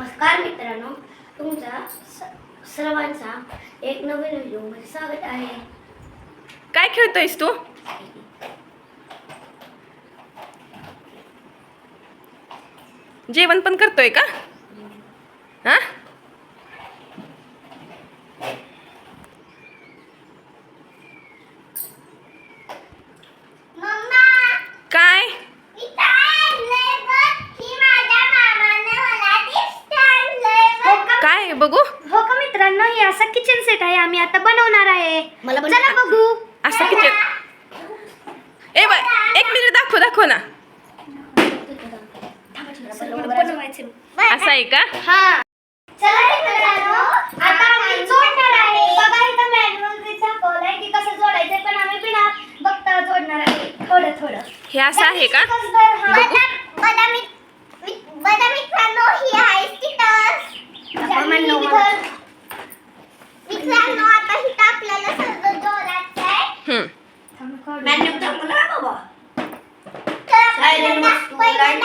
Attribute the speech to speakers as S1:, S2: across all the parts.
S1: नमस्कार मित्रांनो, तुमचा सर्वांचा एक नवीन व्हिडिओमध्ये स्वागत आहे.
S2: काय खेळतोयस तू? जेवण पण करतोय का? हा? काय? काय बघू?
S1: हो का मित्रांनो, हे असा किचन सेट आहे. आम्ही आता बनवणार आहे. चला बघू.
S2: असं किचन. ए बाय, एक मिनिट दाखव ना. असं आहे का?
S1: हा. चला मित्रांनो, आता आम्ही जोडणार आहे. बघा इथं मॅन्युअल दाखवलंय की कसं जोडायचं, पण आम्ही बिना बघता जोडणार आहे. थोडं
S2: हे असं आहे का?
S1: मित्रांनो, ही आहे स्टिकर्स. मित्रांनो, आता हिथं आपल्याला सगळं जोडायचं आहे. मॅन्युअल दाखवलं ना बाबा. पहिल्यांदा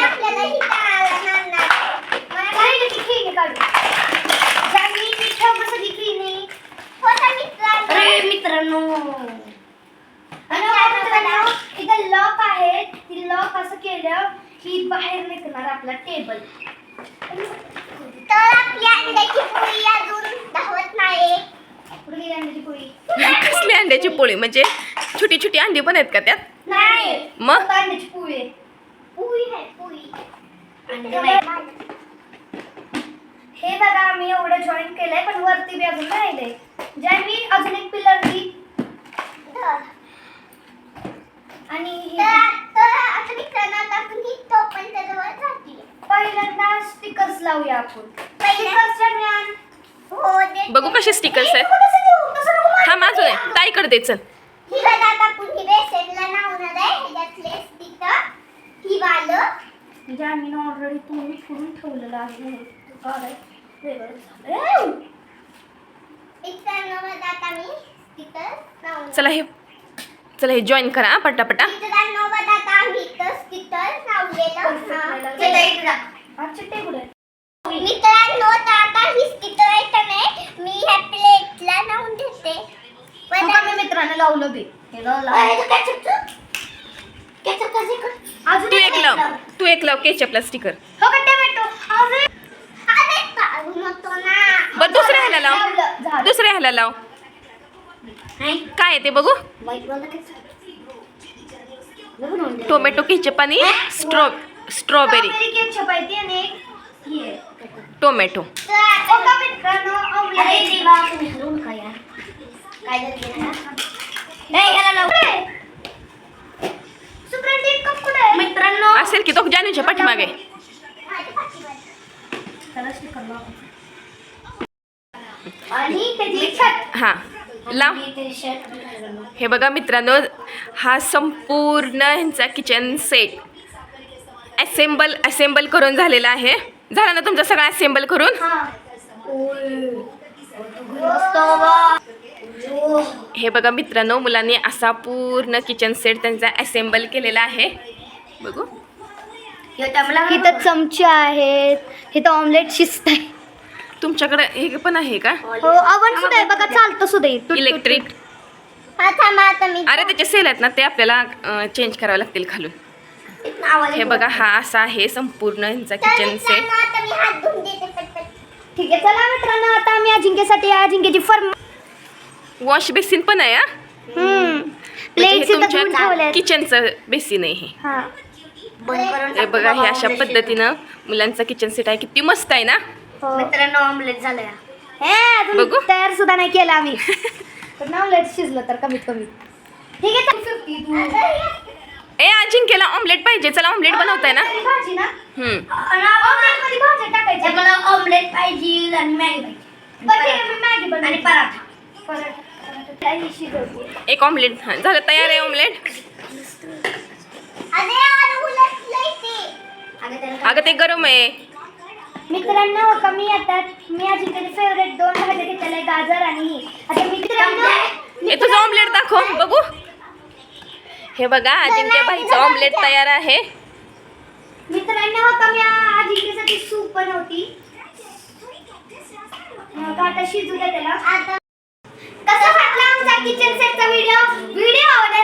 S1: आपल्याला हिथं आणणार. पहिलं ती खेळणी काढू. ज्यांनी इथं सगळी खेळणी. अरे मित्रांनो, इथं लॉक आहे. ती लॉक असं केलं की बाहेर निघणार आपला टेबल. तर आपली अंड्याची पोळी अजून धावत नाही. कुठे गेली अंड्याची पोळी?
S2: कसली अंड्याची पोळी? म्हणजे छोटी छोटी अंडी पण आहेत का त्यात?
S1: नाही,
S2: मग
S1: अंड्याची पोळी आहे. पोळी आहे पोळी. हे बघा, आम्ही एवढं जॉईन केलंय, पण वरती बी अजून राहिलंय. ज्यांनी अजून एक पिलर दी आणि पहिल्यांदा स्टिकर्स लावूया आपण.
S2: बघू कसे स्टिकर्स आहेत. हा माझं आहे. ताईकडे दे चल.
S1: ज्यांनी ऑलरेडी तुम्ही करून ठेवलेलं आहे.
S2: चला हे जॉईन करा हा, पटापटा.
S1: मित्रांनो, आता ही स्टिकर आहे का नाही, मी ह्या प्लेटला लावून देते. मी मित्रांनो लावलं बी.
S2: तू एक लाव केचपला स्टिकर.
S1: हो का टोमॅटो?
S2: बर दुसऱ्या ह्याला लाव. काय आहे ते बघू. टोमॅटो केचप आणि स्ट्रॉबेरी टोमॅटो.
S1: मित्रांनो
S2: असेल की तो जानूच्या पाठीमागे. हा लाव. हे बघा मित्रांनो, हा संपूर्ण ह्यांचा किचन सेट असेंबल करून झालेला आहे. झाला ना तुमचा सगळा असेंबल करून? हे बघा मित्रांनो, मुलांनी असा पूर्ण किचन सेट त्यांचा असेंबल केलेला आहे. बघू,
S1: इथं चमचे आहेत. इथं ऑमलेट शिजत आहे.
S2: तुमच्याकडे हे पण आहे का?
S1: हो, अवन सुद्धा आहे बघा, चालतं सुद्धा
S2: इलेक्ट्रिक. अरे त्याचे सेल आहेत ना, ते आपल्याला चेंज करावे लागतील खालून. हे बघा, हा असा आहे संपूर्ण ह्यांचा किचन सेट.
S1: ठीक आहे, चला मित्रांनो, आता आम्ही अजिंक्यची फर्म.
S2: वॉश बेसिन पण आहे.
S1: प्लेट्स
S2: तुमच्या किचनचं बेसिन आहे हे. हे बघा, हे अशा पद्धतीनं मुलांचा किचन सेट आहे. किती मस्त आहे ना
S1: मित्रांनो. ऑमलेट झालंय. बघू, तयार सुद्धा नाही केला आम्ही. पण ऑमलेट शिजलं तर कमीत कमी. ठीक आहे.
S2: ए अजिंक्यला ऑमलेट पाहिजे. चला ऑमलेट बनवताय ना.
S1: भाजी ना. ऑमलेट मध्ये भाज्या टाकायच्या. मला ऑमलेट पाहिजे आणि मॅगी पाहिजे. मी मॅगी बनवते आणि पराठा.
S2: एक ऑमलेट. हा झालं, तयार आहे ऑमलेट. अगं ते गरम आहे.
S1: मित्रांनो, कमी येतात. मी अजिंक्यचे फेवरेट 2 भाज्या घेतलेल्या, गाजर आणि आता मित्रांनो,
S2: हे तुझं ऑमलेट दाखव बघू. हे बघा, अजिंक्य भाईचं ऑमलेट तयार आहे.
S1: मित्रांनो, कमी अजिंक्यसाठी सूप बनवती. मग आता शिजू दे त्याला. आता कसा वाटला आमचा किचन सेटचा व्हिडिओ आवडला